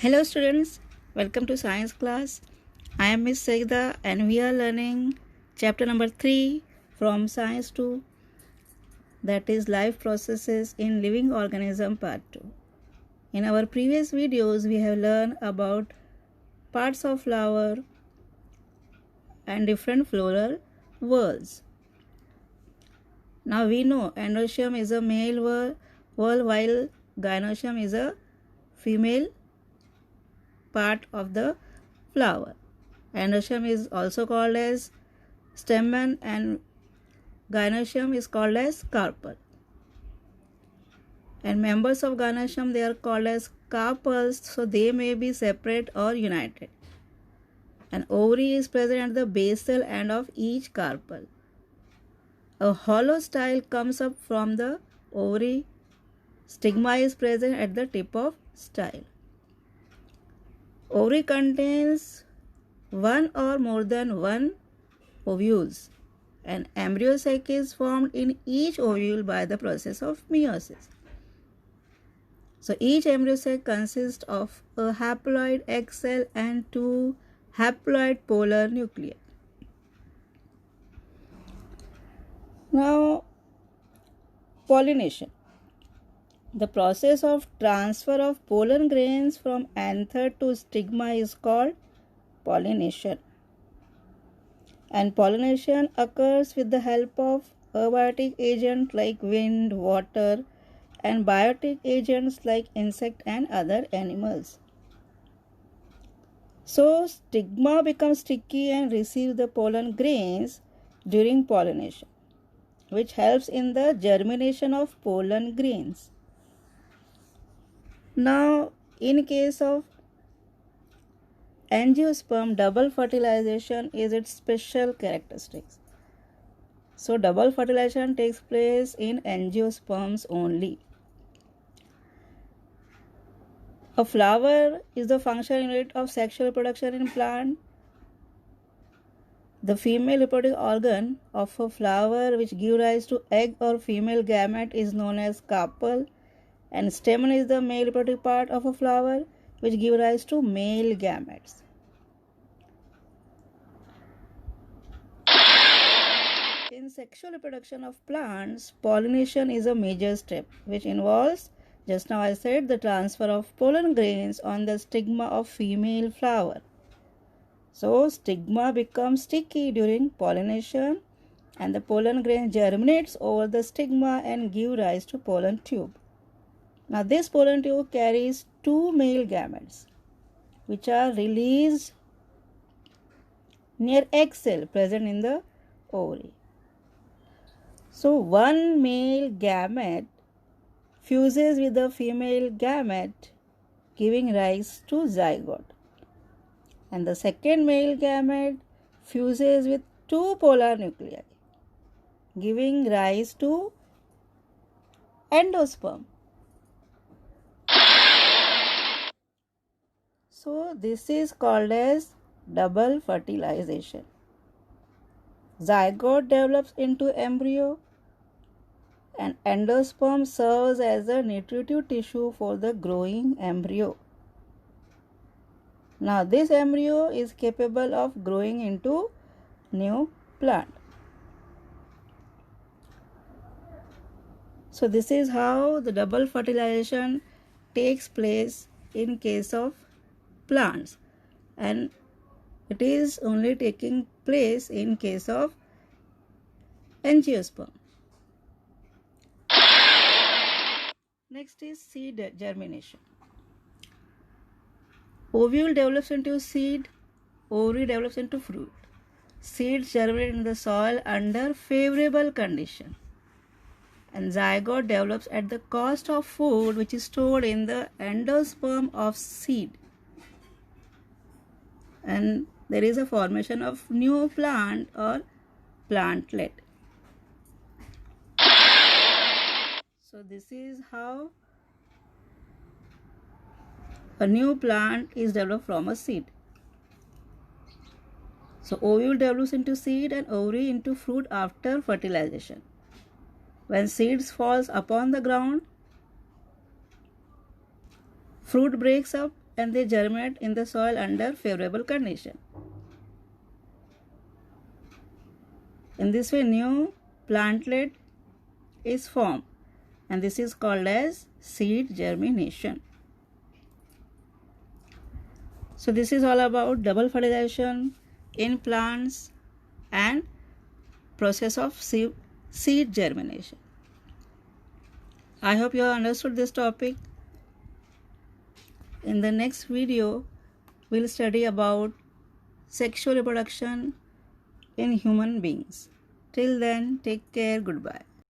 Hello students, welcome to science class. I am Miss Saida and we are learning chapter number 3 from science 2, that is life processes in living organism part 2. In our previous videos we have learned about parts of flower and different floral whorls. Now we know androecium is a male whorl while gynoecium is a female part of the flower. Androecium is also called as stamen and gynoecium is called as carpel. And members of gynoecium, they are called as carpels, so they may be separate or united. An ovary is present at the basal end of each carpel. A hollow style comes up from the ovary. Stigma is present at the tip of style. Ovary contains one or more than one ovules. An embryo sac is formed in each ovule by the process of meiosis. So each embryo sac consists of a haploid egg cell and two haploid polar nuclei. Now, pollination. The process of transfer of pollen grains from anther to stigma is called pollination. And pollination occurs with the help of abiotic agents like wind, water, and biotic agents like insect and other animals. So stigma becomes sticky and receives the pollen grains during pollination, which helps in the germination of pollen grains. Now, in case of angiosperm, double fertilization is its special characteristics. So, double fertilization takes place in angiosperms only. A flower is the functional unit of sexual reproduction in plant. The female reproductive organ of a flower which gives rise to egg or female gamete is known as carpel, and stamen is the male reproductive part of a flower which gives rise to male gametes. In sexual reproduction of plants, pollination is a major step which involves, just now I said, the transfer of pollen grains on the stigma of female flower. So stigma becomes sticky during pollination and the pollen grain germinates over the stigma and give rise to pollen tube. Now this pollen tube carries two male gametes which are released near egg cell present in the ovary. So one male gamete fuses with the female gamete, giving rise to zygote. And the second male gamete fuses with two polar nuclei, giving rise to endosperm. So this is called as double fertilization. Zygote develops into embryo and endosperm serves as a nutritive tissue for the growing embryo. Now this embryo is capable of growing into new plant. So this is how the double fertilization takes place in case of plants, and it is only taking place in case of angiosperm. Next is seed germination. Ovule develops into seed, ovary develops into fruit. Seeds germinate in the soil under favorable conditions, and zygote develops at the cost of food which is stored in the endosperm of seed. And there is a formation of new plant or plantlet. So this is how a new plant is developed from a seed. So ovule develops into seed and ovary into fruit after fertilization. When seeds falls upon the ground, fruit breaks up and they germinate in the soil under favorable condition. In this way, new plantlet is formed, and this is called as seed germination. So this is all about double fertilization in plants and process of seed germination. I hope you have understood this topic. In the next video, we'll study about sexual reproduction in human beings. Till then, take care. Goodbye.